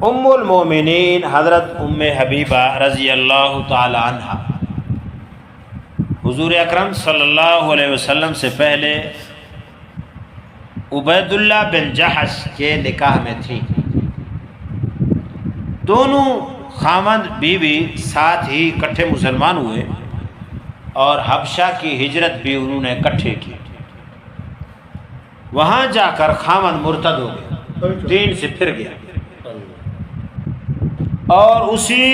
ام المومنین حضرت ام حبیبہ رضی اللہ تعالی عنہ حضور اکرم صلی اللہ علیہ وسلم سے پہلے عبید اللہ بن جحش کے نکاح میں تھی۔ دونوں خاوند بیوی ساتھ ہی اکٹھے مسلمان ہوئے اور حبشہ کی ہجرت بھی انہوں نے اکٹھے کی۔ وہاں جا کر خاوند مرتد ہو گیا، دین سے پھر گیا، اور اسی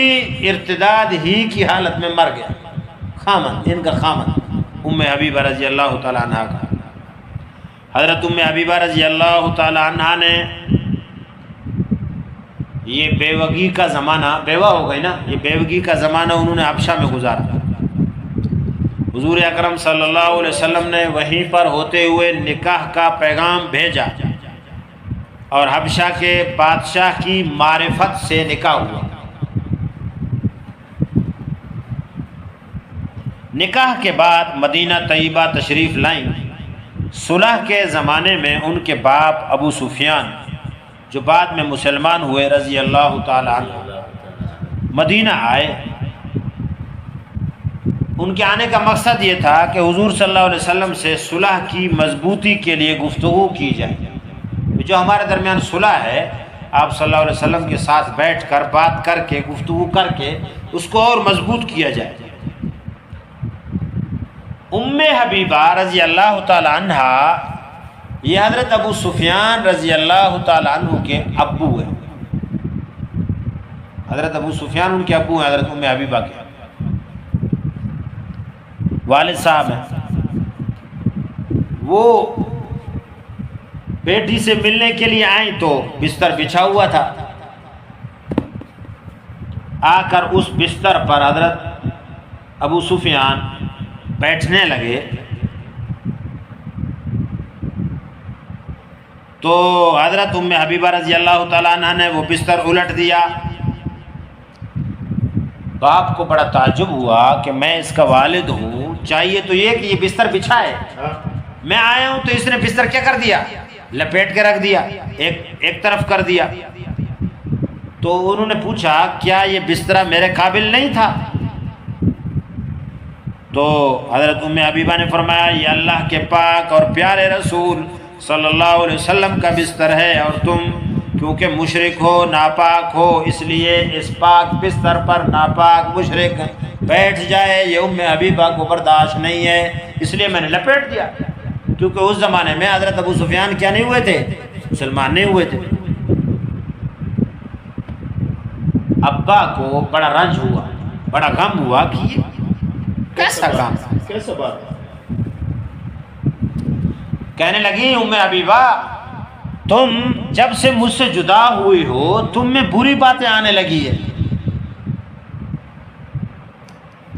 ارتداد ہی کی حالت میں مر گیا خاوند، ان کا خاوند ام حبیبہ رضی اللہ تعالی عنہ کا۔ حضرت ام حبیبہ رضی اللہ تعالی عنہ نے یہ بیوگی کا زمانہ، بیوہ ہو گئی نا، یہ بیوگی کا زمانہ انہوں نے حبشہ میں گزارا۔ حضور اکرم صلی اللہ علیہ وسلم نے وہیں پر ہوتے ہوئے نکاح کا پیغام بھیجا اور حبشہ کے بادشاہ کی معرفت سے نکاح ہوا۔ نکاح کے بعد مدینہ طیبہ تشریف لائیں۔ صلح کے زمانے میں ان کے باپ ابو سفیان جو بعد میں مسلمان ہوئے رضی اللہ تعالی عنہ مدینہ آئے۔ ان کے آنے کا مقصد یہ تھا کہ حضور صلی اللہ علیہ وسلم سے صلح کی مضبوطی کے لیے گفتگو کی جائے۔ جو ہمارے درمیان صلح ہے، آپ صلی اللہ علیہ وسلم کے ساتھ بیٹھ کر بات کر کے گفتگو کر کے اس کو اور مضبوط کیا جائے۔ ام حبیبہ رضی اللہ تعالی عنہ یہ حضرت ابو سفیان رضی اللہ تعالی عنہ کے ابو ہیں۔ حضرت ابو سفیان ان کے ابو ہیں، حضرت ام حبیبہ کے والد صاحب ہیں۔ وہ بیٹی سے ملنے کے لیے آئیں تو بستر بچھا ہوا تھا۔ آ کر اس بستر پر حضرت ابو سفیان بیٹھنے لگے تو حضرت ام حبیبہ رضی اللہ تعالیٰ عنہ نے وہ بستر الٹ دیا۔ تو آپ کو بڑا تعجب ہوا کہ میں اس کا والد ہوں، چاہیے تو یہ کہ یہ بستر بچھائے، میں آیا ہوں تو اس نے بستر کیا کر دیا؟ لپیٹ کے رکھ دیا، ایک طرف کر دیا۔ تو انہوں نے پوچھا کیا یہ بستر میرے قابل نہیں تھا؟ تو حضرت ام حبیبہ نے فرمایا یہ اللہ کے پاک اور پیارے رسول صلی اللہ علیہ وسلم کا بستر ہے، اور تم کیونکہ مشرک ہو، ناپاک ہو، اس لیے اس پاک بستر پر ناپاک مشرک بیٹھ جائے یہ ام حبیبہ کو برداشت نہیں ہے، اس لیے میں نے لپیٹ دیا۔ کیونکہ اس زمانے میں حضرت ابو سفیان کیا نہیں ہوئے تھے؟ مسلمان نہیں ہوئے تھے۔ ابا کو بڑا رنج ہوا، بڑا غم ہوا کہ یہ کیسا کام، کیسا بات؟ کہنے لگی ام حبیبہ تم جب سے مجھ سے جدا ہوئی ہو تم میں بری باتیں آنے لگی ہے۔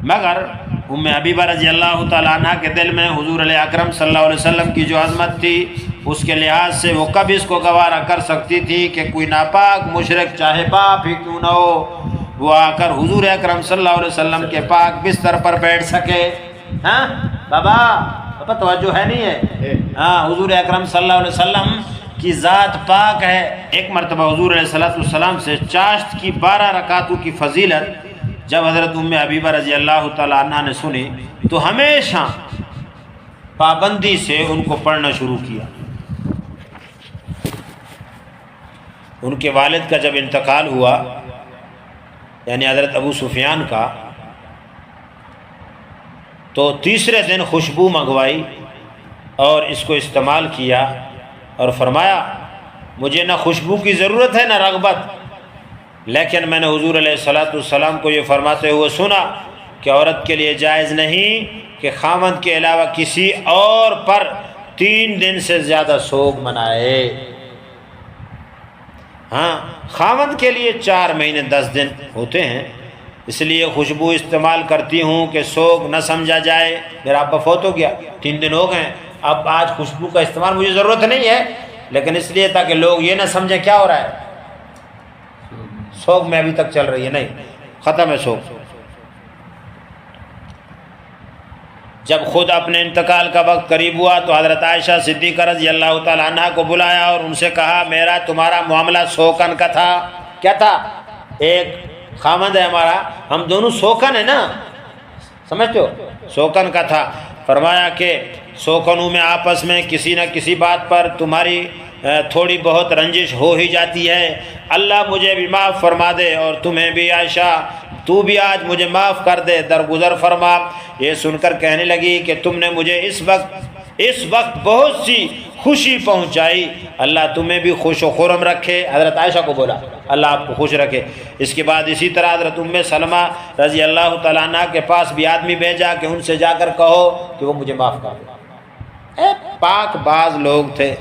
مگر ام حبیبہ رضی اللہ تعالیٰ عنہ کے دل میں حضور علیہ اکرم صلی اللہ علیہ وسلم کی جو عظمت تھی اس کے لحاظ سے وہ کب اس کو گوارا کر سکتی تھی کہ کوئی ناپاک مشرک چاہے باپ ہی کیوں نہ ہو وہ آ کر حضور اکرم صلی اللہ علیہ وسلم کے پاک بستر پر بیٹھ سکے۔ ہاں بابا توجہ ہے نہیں ہے؟ ہاں حضور اکرم صلی اللہ علیہ وسلم کی ذات پاک ہے۔ ایک مرتبہ حضور علیہ السلام سے چاشت کی 12 رکعتوں کی فضیلت جب حضرت ام حبیبہ رضی اللہ تعالیٰ عنہ نے سنی تو ہمیشہ پابندی سے ان کو پڑھنا شروع کیا۔ ان کے والد کا جب انتقال ہوا یعنی حضرت ابو سفیان کا، تو تیسرے دن خوشبو منگوائی اور اس کو استعمال کیا اور فرمایا مجھے نہ خوشبو کی ضرورت ہے نہ رغبت، لیکن میں نے حضور علیہ السلام کو یہ فرماتے ہوئے سنا کہ عورت کے لیے جائز نہیں کہ خاوند کے علاوہ کسی اور پر 3 دن سے زیادہ سوگ منائے۔ ہاں خاوند کے لیے 4 مہینے 10 دن ہوتے ہیں، اس لیے خوشبو استعمال کرتی ہوں کہ سوگ نہ سمجھا جائے میرا ابا فوت ہو گیا 3 دن ہو گئے، اب آج خوشبو کا استعمال مجھے ضرورت نہیں ہے، لیکن اس لیے تاکہ لوگ یہ نہ سمجھیں کیا ہو رہا ہے، سوگ میں ابھی تک چل رہی ہے، نہیں ختم ہے سوگ۔ جب خود اپنے انتقال کا وقت قریب ہوا تو حضرت عائشہ صدیقہ رضی اللہ تعالی عنہ کو بلایا اور ان سے کہا میرا تمہارا معاملہ سوکن کا تھا، کیا تھا؟ ایک خامد ہے ہمارا، ہم دونوں سوکن ہے نا، سمجھتے ہو، سوکن کا تھا۔ فرمایا کہ سوکنوں میں آپس میں کسی نہ کسی بات پر تمہاری تھوڑی بہت رنجش ہو ہی جاتی ہے، اللہ مجھے بھی معاف فرما دے اور تمہیں بھی، عائشہ تو بھی آج مجھے معاف کر دے، درگزر فرما۔ یہ سن کر کہنے لگی کہ تم نے مجھے اس وقت بہت سی خوشی پہنچائی، اللہ تمہیں بھی خوش و خرم رکھے۔ حضرت عائشہ کو بولا اللہ آپ کو خوش رکھے۔ اس کے بعد اسی طرح حضرت ام سلمہ رضی اللہ تعالیٰ عنہ کے پاس بھی آدمی بھیجا کہ ان سے جا کر کہو کہ وہ مجھے معاف کر دے۔ پاک باز لوگ تھے،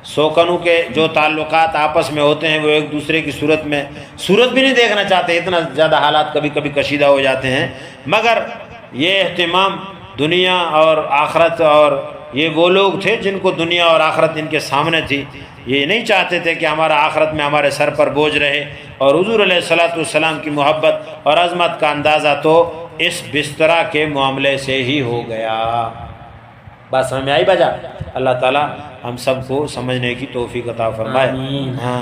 سوکنوں کے جو تعلقات آپس میں ہوتے ہیں وہ ایک دوسرے کی صورت بھی نہیں دیکھنا چاہتے، اتنا زیادہ حالات کبھی کبھی کشیدہ ہو جاتے ہیں، مگر یہ اہتمام دنیا اور آخرت، اور یہ وہ لوگ تھے جن کو دنیا اور آخرت ان کے سامنے تھی، یہ نہیں چاہتے تھے کہ ہمارا آخرت میں ہمارے سر پر بوجھ رہے۔ اور حضور علیہ الصلوۃ والسلام کی محبت اور عظمت کا اندازہ تو اس بسترا کے معاملے سے ہی ہو گیا۔ بات سمجھ میں آئی بجا؟ اللہ تعالیٰ ہم سب کو سمجھنے کی توفیق عطا فرمائے۔ ہاں